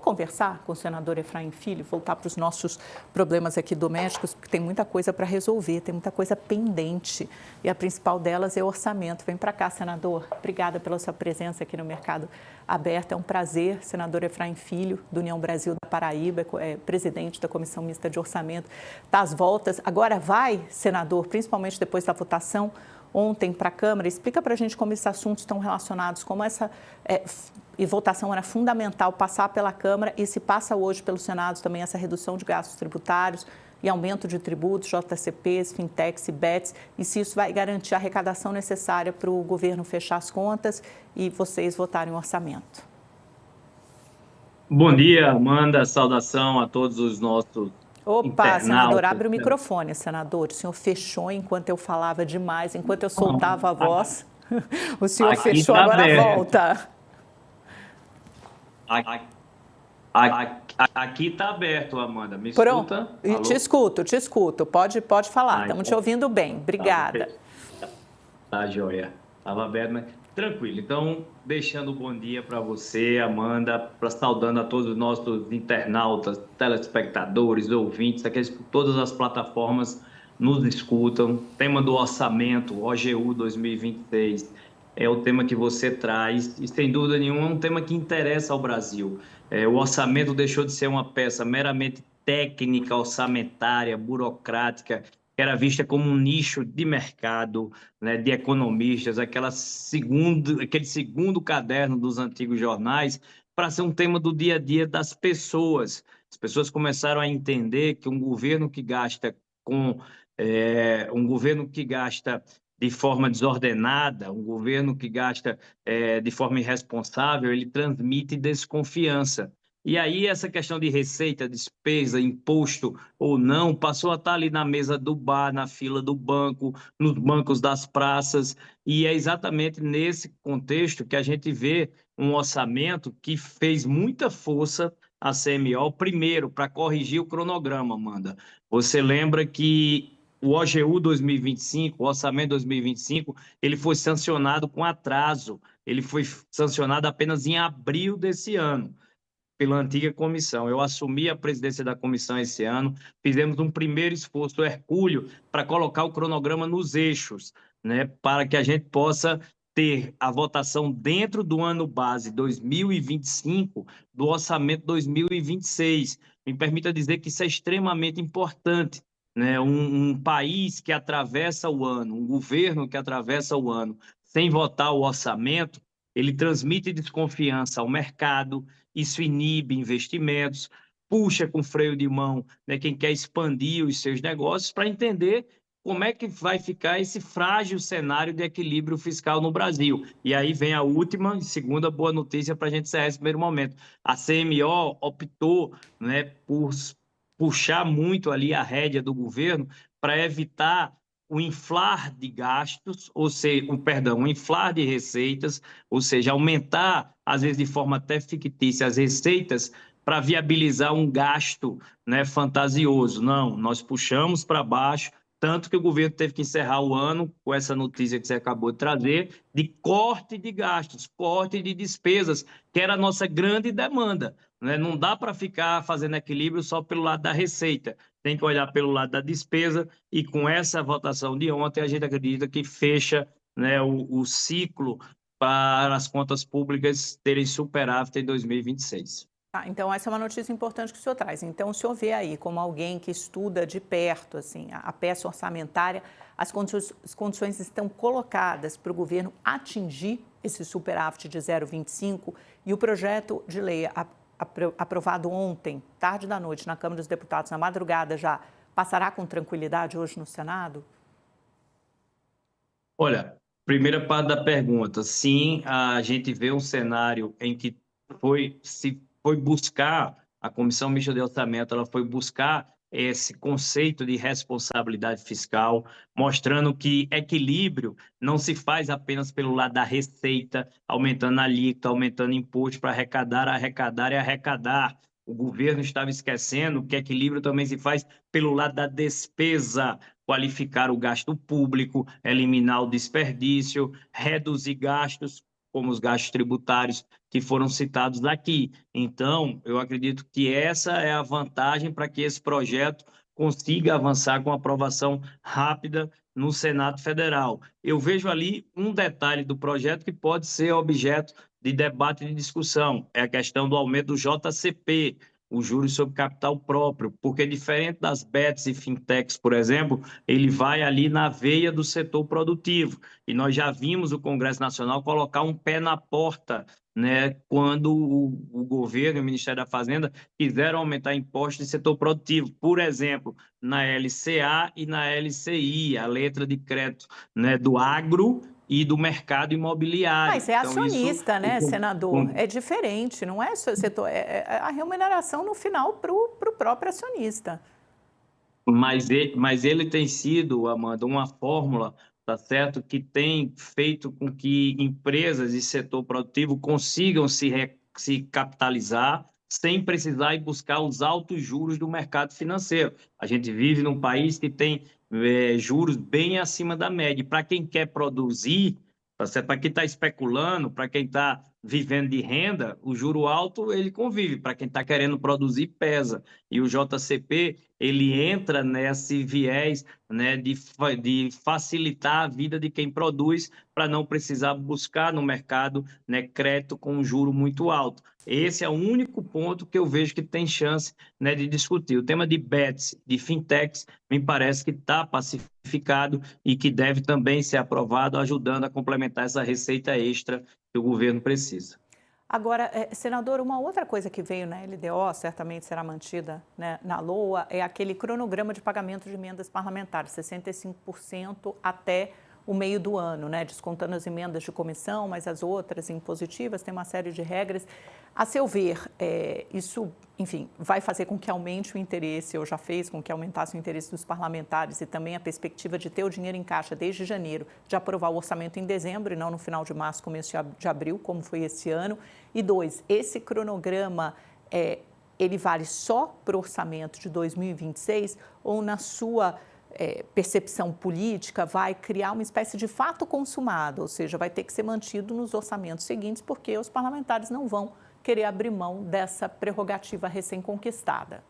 conversar com o senador Efraim Filho, voltar para os nossos problemas aqui domésticos, porque tem muita coisa para resolver, tem muita coisa pendente. E a principal delas é o orçamento. Vem para cá, senador. Obrigada pela sua presença aqui no Mercado Aberto. É um prazer. Senador Efraim Filho, do União Brasil da Paraíba, é presidente da Comissão Mista de Orçamento. Está às voltas. Agora vai, senador, principalmente depois da votação ontem para a Câmara. Explica para a gente como esses assuntos estão relacionados, como essa e votação era fundamental passar pela Câmara e se passa hoje pelo Senado também essa redução de gastos tributários e aumento de tributos, JCPs, fintechs e bets, e se isso vai garantir a arrecadação necessária para o governo fechar as contas e vocês votarem o orçamento. Bom dia, Amanda. Saudação a todos os nossos internautas. Senador, abre o microfone, senador. O senhor fechou enquanto eu falava demais, enquanto eu soltava a voz. O senhor fechou, tá agora aberto. Volta. Aqui está aberto, Amanda. Me escuta? Pronto. Te escuto. Pode falar. Estamos te ouvindo bem. Obrigada. Tá, joia. Estava aberto, mas tranquilo. Então, deixando um bom dia para você, Amanda, saudando a todos os nossos internautas, telespectadores, ouvintes, aqueles que todas as plataformas nos escutam. Tema do orçamento, OGU 2026. É o tema que você traz e, sem dúvida nenhuma, é um tema que interessa ao Brasil. O orçamento deixou de ser uma peça meramente técnica, orçamentária, burocrática, que era vista como um nicho de mercado, né, de economistas, aquele segundo caderno dos antigos jornais, para ser um tema do dia a dia das pessoas. As pessoas começaram a entender que um governo que gasta de forma desordenada, um governo que gasta de forma irresponsável, ele transmite desconfiança. E aí essa questão de receita, despesa, imposto ou não, passou a estar ali na mesa do bar, na fila do banco, nos bancos das praças, e é exatamente nesse contexto que a gente vê um orçamento que fez muita força a CMO, primeiro, para corrigir o cronograma, Amanda. Você lembra que o OGU 2025, o orçamento 2025, ele foi sancionado com atraso. Ele foi sancionado apenas em abril desse ano, pela antiga comissão. Eu assumi a presidência da comissão esse ano, fizemos um primeiro esforço hercúleo para colocar o cronograma nos eixos, né, para que a gente possa ter a votação dentro do ano base 2025 do orçamento 2026. Me permita dizer que isso é extremamente importante. Né, um país que atravessa o ano, um governo que atravessa o ano sem votar o orçamento, ele transmite desconfiança ao mercado, isso inibe investimentos, puxa com freio de mão, né, quem quer expandir os seus negócios para entender como é que vai ficar esse frágil cenário de equilíbrio fiscal no Brasil. E aí vem a última e segunda boa notícia para a gente encerrar esse primeiro momento. A CMO optou, né, por puxar muito ali a rédea do governo para evitar o inflar de gastos, ou seja, o inflar de receitas, ou seja, aumentar, às vezes de forma até fictícia, as receitas para viabilizar um gasto, né, fantasioso. Não, nós puxamos para baixo, tanto que o governo teve que encerrar o ano com essa notícia que você acabou de trazer, de corte de gastos, corte de despesas, que era a nossa grande demanda. Né? Não dá para ficar fazendo equilíbrio só pelo lado da receita, tem que olhar pelo lado da despesa, e com essa votação de ontem, a gente acredita que fecha, né, o ciclo para as contas públicas terem superávit em 2026. Então, essa é uma notícia importante que o senhor traz. Então, o senhor vê aí, como alguém que estuda de perto assim, a peça orçamentária, as condições estão colocadas para o governo atingir esse superávit de 0,25, e o projeto de lei aprovado ontem, tarde da noite, na Câmara dos Deputados, na madrugada já, passará com tranquilidade hoje no Senado? Olha, primeira parte da pergunta, sim, a gente vê um cenário em que foi buscar, a Comissão Mista de Orçamento, ela foi buscar esse conceito de responsabilidade fiscal, mostrando que equilíbrio não se faz apenas pelo lado da receita, aumentando a alíquota, aumentando imposto para arrecadar e arrecadar. O governo estava esquecendo que equilíbrio também se faz pelo lado da despesa, qualificar o gasto público, eliminar o desperdício, reduzir gastos como os gastos tributários que foram citados aqui. Então, eu acredito que essa é a vantagem para que esse projeto consiga avançar com aprovação rápida no Senado Federal. Eu vejo ali um detalhe do projeto que pode ser objeto de debate e de discussão, é a questão do aumento do JCP, o juros sobre capital próprio, porque diferente das bets e fintechs, por exemplo, ele vai ali na veia do setor produtivo. E nós já vimos o Congresso Nacional colocar um pé na porta, né, quando o governo e o Ministério da Fazenda quiseram aumentar impostos de setor produtivo, por exemplo, na LCA e na LCI, a letra de crédito, né, do agro e do mercado imobiliário. Mas é acionista, Então, né, senador? É diferente, não é só setor, é a remuneração no final para o próprio acionista. Mas ele tem sido, Amanda, uma fórmula, tá certo, que tem feito com que empresas e setor produtivo consigam se capitalizar sem precisar ir buscar os altos juros do mercado financeiro. A gente vive num país que tem juros bem acima da média. Para quem quer produzir, tá certo? Para quem está especulando, para quem está vivendo de renda, o juro alto ele convive. Para quem está querendo produzir, pesa. E o JCP ele entra nesse viés, né, de facilitar a vida de quem produz para não precisar buscar no mercado, né, crédito com um juro muito alto. Esse é o único ponto que eu vejo que tem chance, né, de discutir. O tema de bets, de fintechs, me parece que está pacificado e que deve também ser aprovado, ajudando a complementar essa receita extra que o governo precisa. Agora, senador, uma outra coisa que veio na LDO, certamente será mantida, né, na LOA, é aquele cronograma de pagamento de emendas parlamentares, 65% até o meio do ano, né, descontando as emendas de comissão, mas as outras impositivas, tem uma série de regras. A seu ver, isso, enfim, vai fazer com que aumente o interesse, ou já fez com que aumentasse o interesse dos parlamentares e também a perspectiva de ter o dinheiro em caixa desde janeiro, de aprovar o orçamento em dezembro e não no final de março, começo de abril, como foi esse ano. E dois, esse cronograma, ele vale só para o orçamento de 2026 ou na sua percepção política vai criar uma espécie de fato consumado, ou seja, vai ter que ser mantido nos orçamentos seguintes porque os parlamentares não vão querer abrir mão dessa prerrogativa recém-conquistada?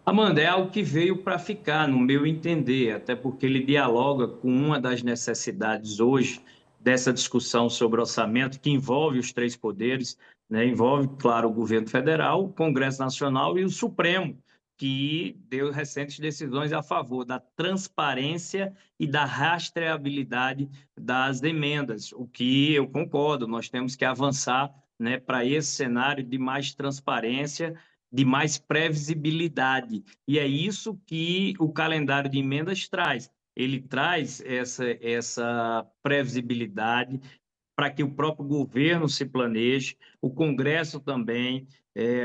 Amanda, é algo que veio para ficar, no meu entender, até porque ele dialoga com uma das necessidades hoje dessa discussão sobre orçamento, que envolve os três poderes, né? Envolve, claro, o governo federal, o Congresso Nacional e o Supremo, que deu recentes decisões a favor da transparência e da rastreabilidade das emendas, o que eu concordo, nós temos que avançar, né, para esse cenário de mais transparência, de mais previsibilidade. E é isso que o calendário de emendas traz. Ele traz essa previsibilidade para que o próprio governo se planeje, o Congresso também,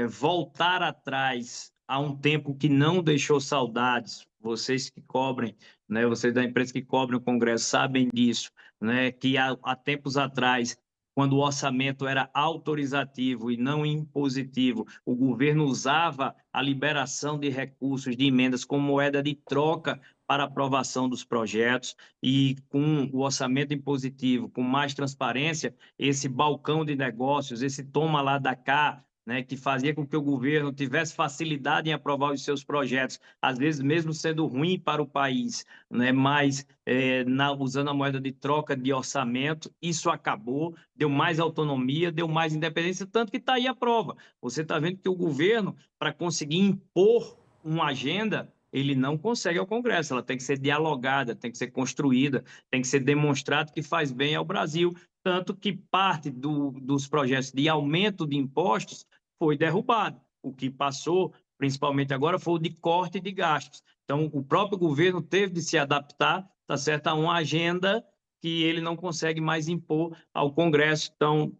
voltar atrás a um tempo que não deixou saudades. Vocês que cobrem, né, vocês da empresa que cobrem o Congresso sabem disso, né, que há tempos atrás quando o orçamento era autorizativo e não impositivo, o governo usava a liberação de recursos, de emendas, como moeda de troca para aprovação dos projetos, e com o orçamento impositivo, com mais transparência, esse balcão de negócios, esse toma lá da cá, né, que fazia com que o governo tivesse facilidade em aprovar os seus projetos, às vezes mesmo sendo ruim para o país, né, mas usando a moeda de troca de orçamento, isso acabou, deu mais autonomia, deu mais independência, tanto que está aí a prova. Você está vendo que o governo, para conseguir impor uma agenda, ele não consegue ao Congresso, ela tem que ser dialogada, tem que ser construída, tem que ser demonstrado que faz bem ao Brasil, tanto que parte dos projetos de aumento de impostos foi derrubado. O que passou, principalmente agora, foi o de corte de gastos. Então, o próprio governo teve de se adaptar, tá certo, a uma agenda que ele não consegue mais impor ao Congresso. Então,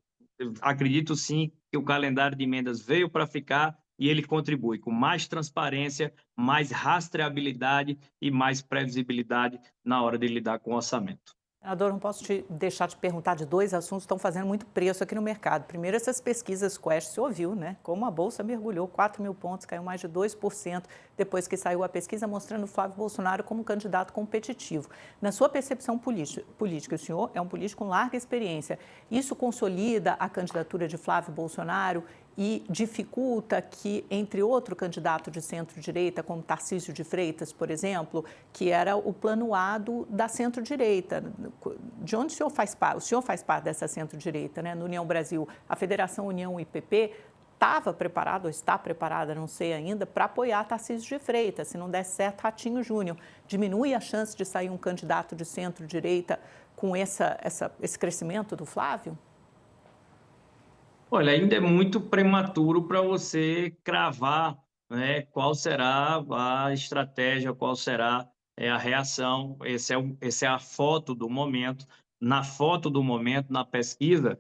acredito sim que o calendário de emendas veio para ficar e ele contribui com mais transparência, mais rastreabilidade e mais previsibilidade na hora de lidar com o orçamento. Senador, não posso deixar de perguntar de dois assuntos que estão fazendo muito preço aqui no mercado. Primeiro, essas pesquisas Quest, você ouviu, né? Como a Bolsa mergulhou 4.000 pontos, caiu mais de 2% depois que saiu a pesquisa, mostrando o Flávio Bolsonaro como candidato competitivo. Na sua percepção política, o senhor é um político com larga experiência. Isso consolida a candidatura de Flávio Bolsonaro e dificulta que, entre outro candidato de centro-direita, como Tarcísio de Freitas, por exemplo, que era o plano A da centro-direita, de onde o senhor faz parte? O senhor faz parte dessa centro-direita, né? No União Brasil, a Federação União e PP estava preparada, ou está preparada, não sei ainda, para apoiar Tarcísio de Freitas. Se não der certo, Ratinho Júnior. Diminui a chance de sair um candidato de centro-direita com esse crescimento do Flávio? Olha, ainda é muito prematuro para você cravar, né, qual será a estratégia, qual será a reação. Essa é a foto do momento. Na foto do momento, na pesquisa,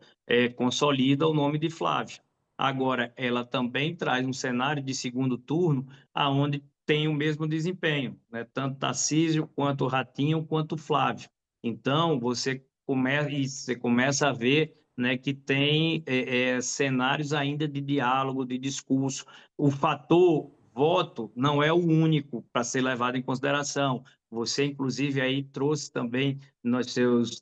consolida o nome de Flávio. Agora, ela também traz um cenário de segundo turno, aonde tem o mesmo desempenho, né, tanto Tarcísio, quanto Ratinho, quanto Flávio. Então, você começa a ver, né, que tem cenários ainda de diálogo, de discurso. O fator voto não é o único para ser levado em consideração. Você, inclusive, aí trouxe também nos seus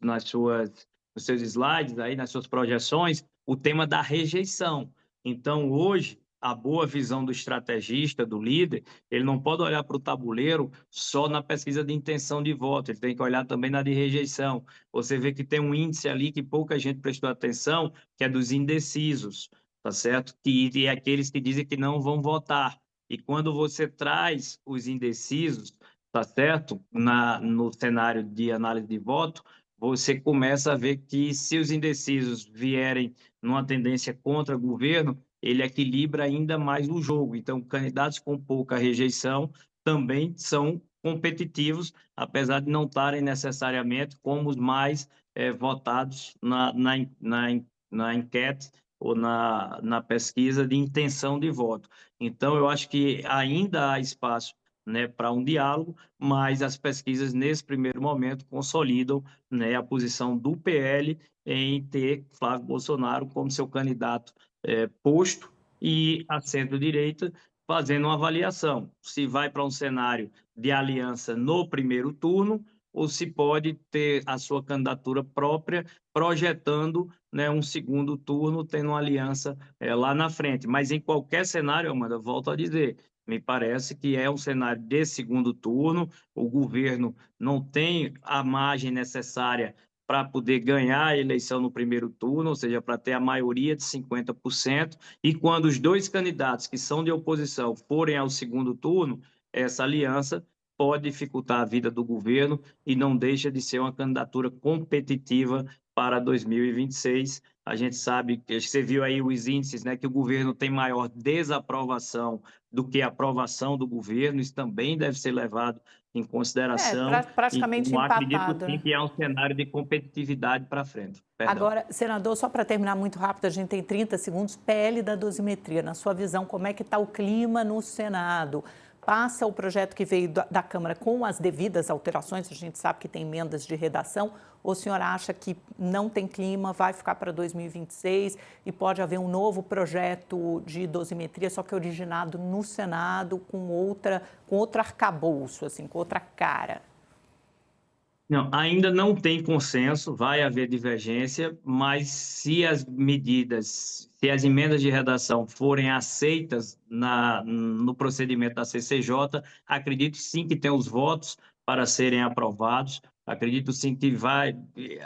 slides, aí, nas suas projeções, o tema da rejeição. Então, hoje, a boa visão do estrategista, do líder, ele não pode olhar para o tabuleiro só na pesquisa de intenção de voto, ele tem que olhar também na de rejeição. Você vê que tem um índice ali que pouca gente prestou atenção, que é dos indecisos, tá certo? E aqueles que dizem que não vão votar. E quando você traz os indecisos, tá certo? No cenário de análise de voto, você começa a ver que se os indecisos vierem numa tendência contra o governo, ele equilibra ainda mais o jogo. Então, candidatos com pouca rejeição também são competitivos, apesar de não estarem necessariamente como os mais votados na enquete ou na pesquisa de intenção de voto. Então, eu acho que ainda há espaço, né, para um diálogo, mas as pesquisas, nesse primeiro momento, consolidam, né, a posição do PL em ter Flávio Bolsonaro como seu candidato posto, e a centro-direita fazendo uma avaliação, se vai para um cenário de aliança no primeiro turno ou se pode ter a sua candidatura própria, projetando, né, um segundo turno, tendo uma aliança lá na frente. Mas em qualquer cenário, Amanda, volto a dizer, me parece que é um cenário de segundo turno, o governo não tem a margem necessária para poder ganhar a eleição no primeiro turno, ou seja, para ter a maioria de 50%, e quando os dois candidatos que são de oposição forem ao segundo turno, essa aliança pode dificultar a vida do governo e não deixa de ser uma candidatura competitiva para 2026. A gente sabe, que você viu aí os índices, né, que o governo tem maior desaprovação do que aprovação do governo, isso também deve ser levado em consideração. Praticamente Então, acredito empatado, sim né? que é um cenário de competitividade para frente. Perdão. Agora, senador, só para terminar muito rápido, a gente tem 30 segundos, PL da dosimetria. Na sua visão, como é que está o clima no Senado? Passa o projeto que veio da Câmara com as devidas alterações, a gente sabe que tem emendas de redação, ou o senhor acha que não tem clima, vai ficar para 2026 e pode haver um novo projeto de dosimetria, só que originado no Senado com outro arcabouço, assim, com outra cara? Não, ainda não tem consenso, vai haver divergência, mas se as emendas de redação forem aceitas no procedimento da CCJ, acredito sim que tem os votos para serem aprovados. Acredito sim que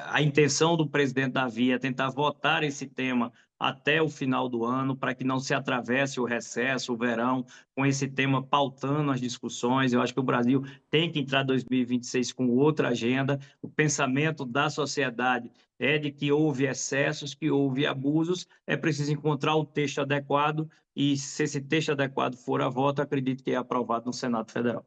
a intenção do presidente Davi é tentar votar esse tema até o final do ano, para que não se atravesse o recesso, o verão, com esse tema pautando as discussões. Eu acho que o Brasil tem que entrar em 2026 com outra agenda. O pensamento da sociedade é de que houve excessos, que houve abusos, é preciso encontrar o texto adequado, e se esse texto adequado for a voto, acredito que é aprovado no Senado Federal.